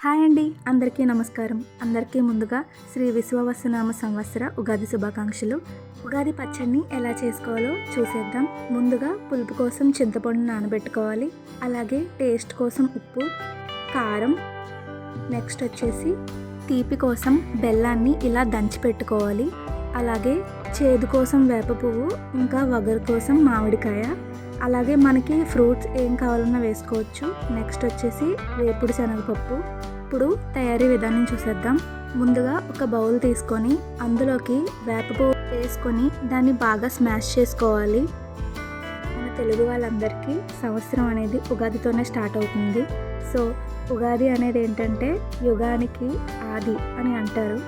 Hi అండి, అందరికీ నమస్కారం. అందరికీ ముందుగా శ్రీ విశ్వవసునామ సంవత్సర ఉగాది శుభాకాంక్షలు. ఉగాది పచ్చడిని ఎలా చేసుకోవాలో చూసేద్దాం. ముందుగా పులుపు కోసం చింతపండు నానబెట్టుకోవాలి. అలాగే టేస్ట్ కోసం ఉప్పు, కారం, నెక్స్ట్ వచ్చేసి తీపి కోసం బెల్లాన్ని ఇలా దంచి పెట్టుకోవాలి. అలాగే చేదు కోసం వేప పువ్వు, ఇంకా వగరు కోసం మామిడికాయ, అలాగే మనకి ఫ్రూట్స్ ఏం కావాలన్నా వేసుకోవచ్చు. నెక్స్ట్ వచ్చేసి వేపుడు శనగపప్పు. ఇప్పుడు తయారీ విధానం చూసేద్దాం. ముందుగా ఒక బౌల్ తీసుకొని అందులోకి వేప పువ్వు వేసుకొని దాన్ని బాగా స్మాష్ చేసుకోవాలి. మన తెలుగు వాళ్ళందరికీ సంవత్సరం అనేది ఉగాదితోనే స్టార్ట్ అవుతుంది. సో ఉగాది అనేది ఏంటంటే యుగానికి ఆది అని అంటారు.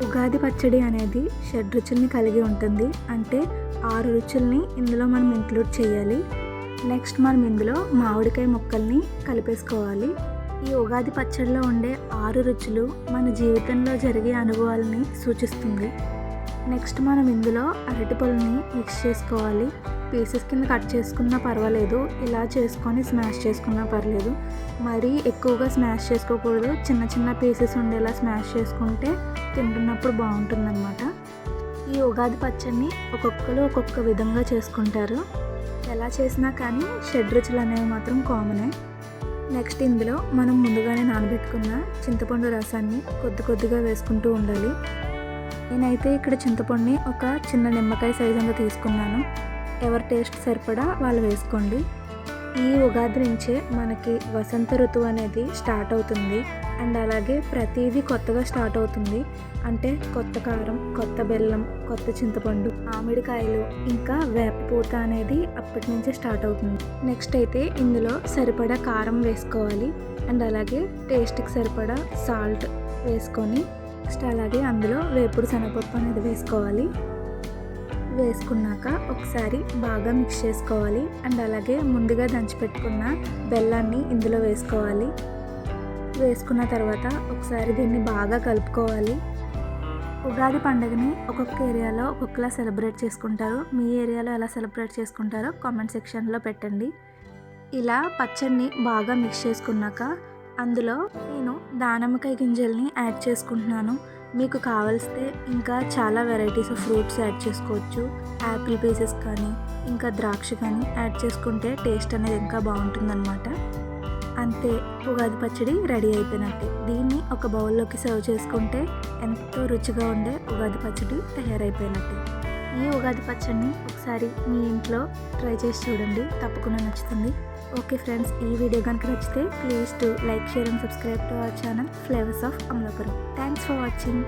ఉగాది పచ్చడి అనేది 6 రుచుల్ని కలిగి ఉంటుంది. అంటే 6 రుచుల్ని ఇందులో మనం ఇంక్లూడ్ చేయాలి. నెక్స్ట్ మనం ఇందులో మామిడికాయ ముక్కల్ని కలిపేసుకోవాలి. ఈ ఉగాది పచ్చడిలో ఉండే 6 రుచులు మన జీవితంలో జరిగే అనుభవాలని సూచిస్తుంది. నెక్స్ట్ మనం ఇందులో అరటిపళ్ళని మిక్స్ చేసుకోవాలి. పీసెస్ కింద కట్ చేసుకున్నా పర్వాలేదు, ఇలా చేసుకొని స్మాష్ చేసుకున్నా పర్లేదు. మరీ ఎక్కువగా స్మాష్ చేసుకోకూడదు, చిన్న చిన్న పీసెస్ ఉండేలా స్మాష్ చేసుకుంటే తింటున్నప్పుడు బాగుంటుందన్నమాట. ఈ ఉగాది పచ్చడిని ఒక్కొక్కరు ఒక్కొక్క విధంగా చేసుకుంటారు. ఎలా చేసినా కానీ 6 రుచులు అనేవి మాత్రం కామనే. నెక్స్ట్ ఇందులో మనం ముందుగానే నానబెట్టుకున్న చింతపండు రసాన్ని కొద్దిగా వేసుకుంటూ ఉండాలి. నేనైతే ఇక్కడ చింతపండుని ఒక చిన్న నిమ్మకాయ సైజంగా తీసుకున్నాను. ఎవరి టేస్ట్ సరిపడా వాళ్ళు వేసుకోండి. ఈ ఉగాది నుంచే మనకి వసంత ఋతువు అనేది స్టార్ట్ అవుతుంది. అండ్ అలాగే ప్రతిదీ కొత్తగా స్టార్ట్ అవుతుంది. అంటే కొత్త కారం, కొత్త బెల్లం, కొత్త చింతపండు, మామిడికాయలు, ఇంకా వేప పూత అనేది అప్పటి నుంచే స్టార్ట్ అవుతుంది. నెక్స్ట్ అయితే ఇందులో సరిపడా కారం వేసుకోవాలి. అండ్ అలాగే టేస్ట్కి సరిపడా సాల్ట్ వేసుకొని నెక్స్ట్ అలాగే అందులో వేపుడు శనగపప్పు అనేది వేసుకోవాలి. వేసుకున్నాక ఒకసారి బాగా మిక్స్ చేసుకోవాలి. అండ్ అలాగే ముందుగా దంచిపెట్టుకున్న బెల్లాన్ని ఇందులో వేసుకోవాలి. వేసుకున్న తర్వాత ఒకసారి దీన్ని బాగా కలుపుకోవాలి. ఉగాది పండుగని ఒక్కొక్క ఏరియాలో ఒక్కొక్కలా సెలబ్రేట్ చేసుకుంటారు. మీ ఏరియాలో ఎలా సెలబ్రేట్ చేసుకుంటారో కామెంట్ సెక్షన్లో పెట్టండి. ఇలా పచ్చడిని బాగా మిక్స్ చేసుకున్నాక అందులో నేను దానిమ్మకాయ గింజల్ని యాడ్ చేసుకుంటున్నాను. మీకు కావలిస్తే ఇంకా చాలా వెరైటీస్ ఆఫ్ ఫ్రూట్స్ యాడ్ చేసుకోవచ్చు. యాపిల్ పీసెస్ కానీ ఇంకా ద్రాక్ష కానీ యాడ్ చేసుకుంటే టేస్ట్ అనేది ఇంకా బాగుంటుందన్నమాట. అంతే, ఉగాది పచ్చడి రెడీ అయిపోయినట్టే. దీన్ని ఒక బౌల్లోకి సర్వ్ చేసుకుంటే ఎంతో రుచిగా ఉండే ఉగాది పచ్చడి తయారైపోయినట్టే. ఈ ఉగాది పచ్చడిని ఒకసారి మీ ఇంట్లో ట్రై చేసి చూడండి, తప్పకుండా నచ్చుతుంది. ఓకే ఫ్రెండ్స్, ఈ వీడియో కనుక నచ్చితే please to like, share and subscribe to our channel flavours of Amalapuram. Thanks for watching.